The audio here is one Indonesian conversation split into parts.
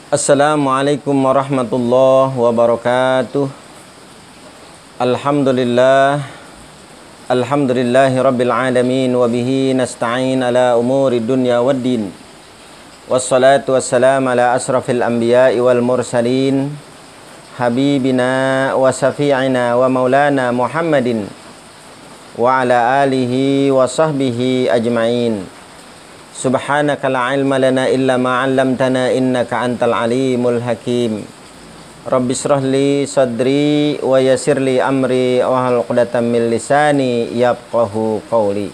Assalamualaikum warahmatullahi wabarakatuh. Alhamdulillahi rabbil alamin. Wabihi nasta'in ala umuri dunya waddin. Wassalatu wassalamu ala asrafil anbiya'i wal mursalin, habibina wa safi'ina wa maulana Muhammadin wa ala alihi wa sahbihi ajma'in. Subhanaka la ilma lana illa ma 'allamtana innaka antal alimul hakim. Rabbi shrah li sadri wa yassir li amri wahlul 'uqdatam min lisani yafqahu qawli.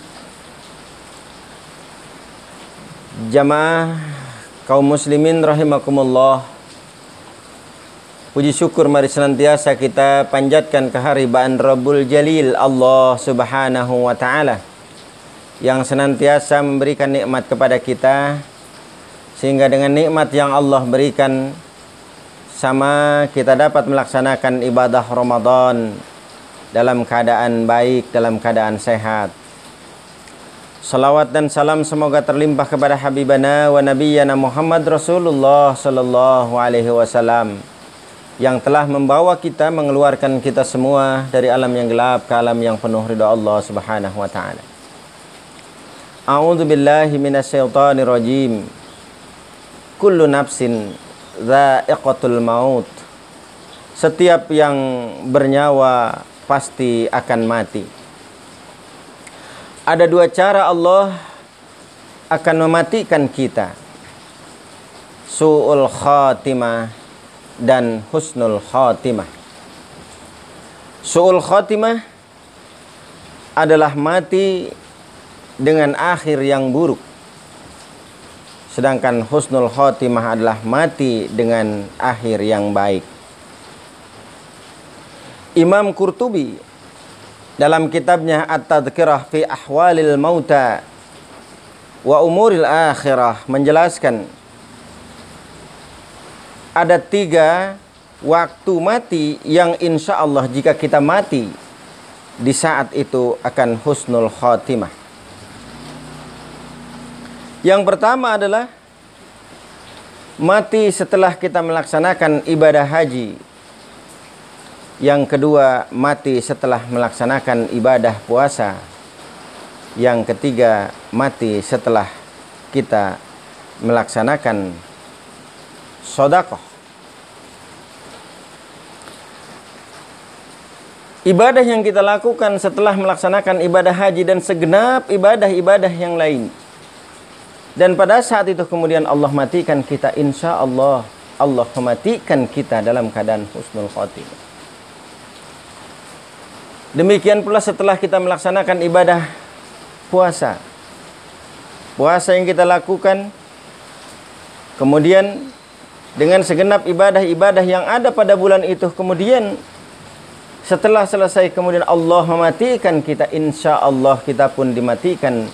Jamaah kaum muslimin rahimakumullah, puji syukur mari senantiasa kita panjatkan keharibaan Rabbul Jalil Allah Subhanahu wa ta'ala yang senantiasa memberikan nikmat kepada kita, sehingga dengan nikmat yang Allah berikan sama kita dapat melaksanakan ibadah Ramadan dalam keadaan baik, dalam keadaan sehat. Salawat dan salam semoga terlimpah kepada Habibana wa Nabiyyana Muhammad Rasulullah Sallallahu Alaihi Wasallam yang telah membawa kita, mengeluarkan kita semua dari alam yang gelap ke alam yang penuh ridha Allah Subhanahu wa ta'ala. A'udzu billahi minasyaitonir rajim. Kullu nafsin dha'iqatul maut. Setiap yang bernyawa pasti akan mati. Ada dua cara Allah akan mematikan kita: su'ul khatimah dan husnul khatimah. Su'ul khatimah adalah mati dengan akhir yang buruk, sedangkan husnul khatimah adalah mati dengan akhir yang baik. Imam Qurtubi dalam kitabnya At-Tadhkirah fi Ahwalil Mauta wa Umuril Akhirah menjelaskan ada 3 waktu mati yang insya Allah jika kita mati di saat itu akan husnul khatimah. Yang pertama adalah mati setelah kita melaksanakan ibadah haji. Yang kedua, mati setelah melaksanakan ibadah puasa. Yang ketiga, mati setelah kita melaksanakan sedekah. Ibadah yang kita lakukan setelah melaksanakan ibadah haji dan segenap ibadah-ibadah yang lain. Dan pada saat itu kemudian Allah matikan kita, insya Allah Allah mematikan kita dalam keadaan husnul khatimah. Demikian pula setelah kita melaksanakan ibadah puasa. Puasa yang kita lakukan, kemudian dengan segenap ibadah-ibadah yang ada pada bulan itu, kemudian setelah selesai kemudian Allah mematikan kita, insya Allah kita pun dimatikan,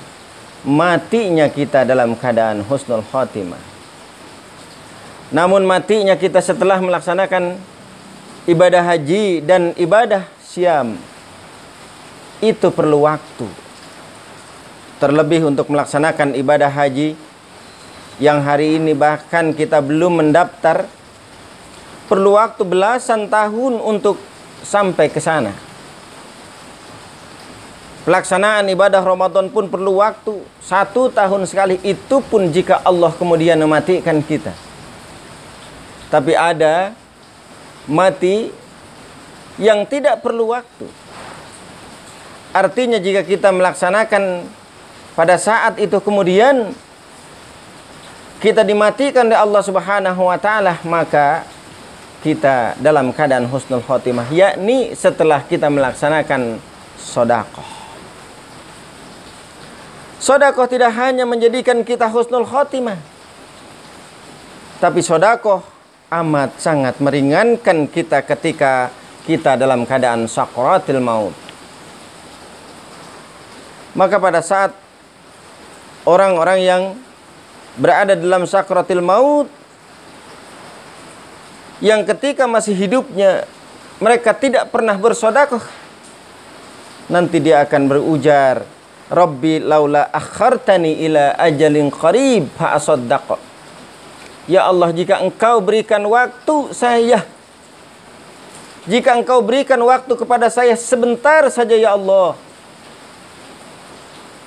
matinya kita dalam keadaan husnul khatimah. Namun matinya kita setelah melaksanakan ibadah haji dan ibadah syam itu perlu waktu. Terlebih untuk melaksanakan ibadah haji yang hari ini bahkan kita belum mendaftar, perlu waktu belasan tahun untuk sampai ke sana. Pelaksanaan ibadah Ramadan pun perlu waktu 1 tahun sekali, itu pun jika Allah kemudian mematikan kita. Tapi ada mati yang tidak perlu waktu. Artinya jika kita melaksanakan pada saat itu kemudian kita dimatikan oleh Allah Subhanahu wa ta'ala, maka kita dalam keadaan husnul khatimah, yakni setelah kita melaksanakan sedekah. Sedekah tidak hanya menjadikan kita husnul khatimah, tapi sedekah amat sangat meringankan kita ketika kita dalam keadaan sakaratil maut. Maka pada saat orang-orang yang berada dalam sakaratil maut, yang ketika masih hidupnya mereka tidak pernah bersedekah, nanti dia akan berujar, Rabbi laula akhartani ila ajalin qarib fa asaddaq. Ya Allah, jika Engkau berikan waktu saya, jika Engkau berikan waktu kepada saya sebentar saja ya Allah,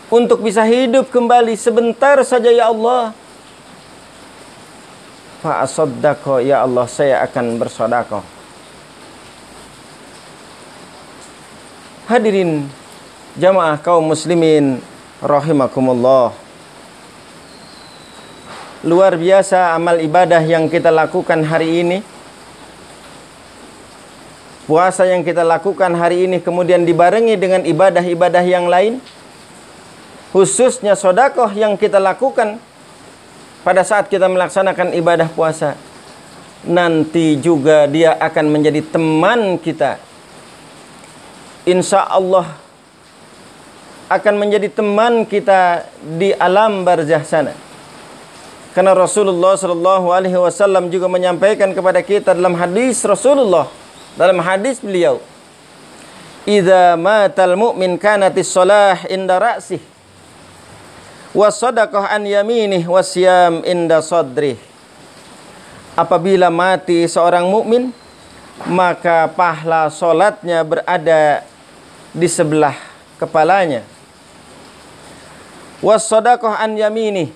untuk bisa hidup kembali sebentar saja ya Allah, fa asaddaqo, ya Allah, saya akan bersedekah. Hadirin jamaah kaum muslimin rahimakumullah. Luar biasa amal ibadah yang kita lakukan hari ini. Puasa yang kita lakukan hari ini kemudian dibarengi dengan ibadah-ibadah yang lain. Khususnya sedekah yang kita lakukan pada saat kita melaksanakan ibadah puasa. Nanti juga dia akan menjadi teman kita. Insya Allah akan menjadi teman kita di alam barzah sana. Karena Rasulullah Shallallahu Alaihi Wasallam juga menyampaikan kepada kita dalam hadis Rasulullah, dalam hadis beliau, "Idza matal mu'min kanatis shalah inda ra'sih, was sadaqah an yaminih, wasyam inda sadrih." Apabila mati seorang mukmin, maka pahala solatnya berada di sebelah kepalanya. Was sadaqah an yaminih,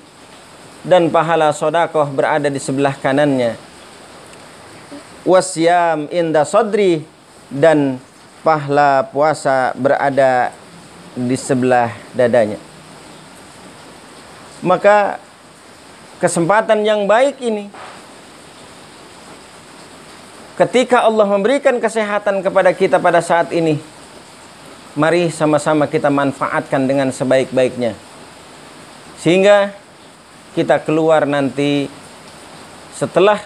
dan pahala sedekah berada di sebelah kanannya. Wasyam inda sadri, dan pahala puasa berada di sebelah dadanya. Maka kesempatan yang baik ini, ketika Allah memberikan kesehatan kepada kita pada saat ini, mari sama-sama kita manfaatkan dengan sebaik-baiknya, sehingga kita keluar nanti setelah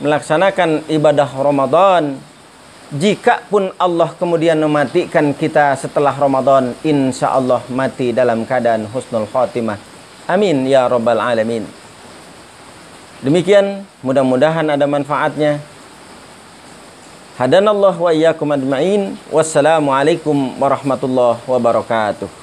melaksanakan ibadah Ramadan. Jika pun Allah kemudian mematikan kita setelah Ramadan, insya Allah mati dalam keadaan husnul khotimah. Amin ya rabbal alamin. Demikian, mudah-mudahan ada manfaatnya. Hadanallah wa iyyakum ajma'in. Wassalamualaikum warahmatullahi wabarakatuh.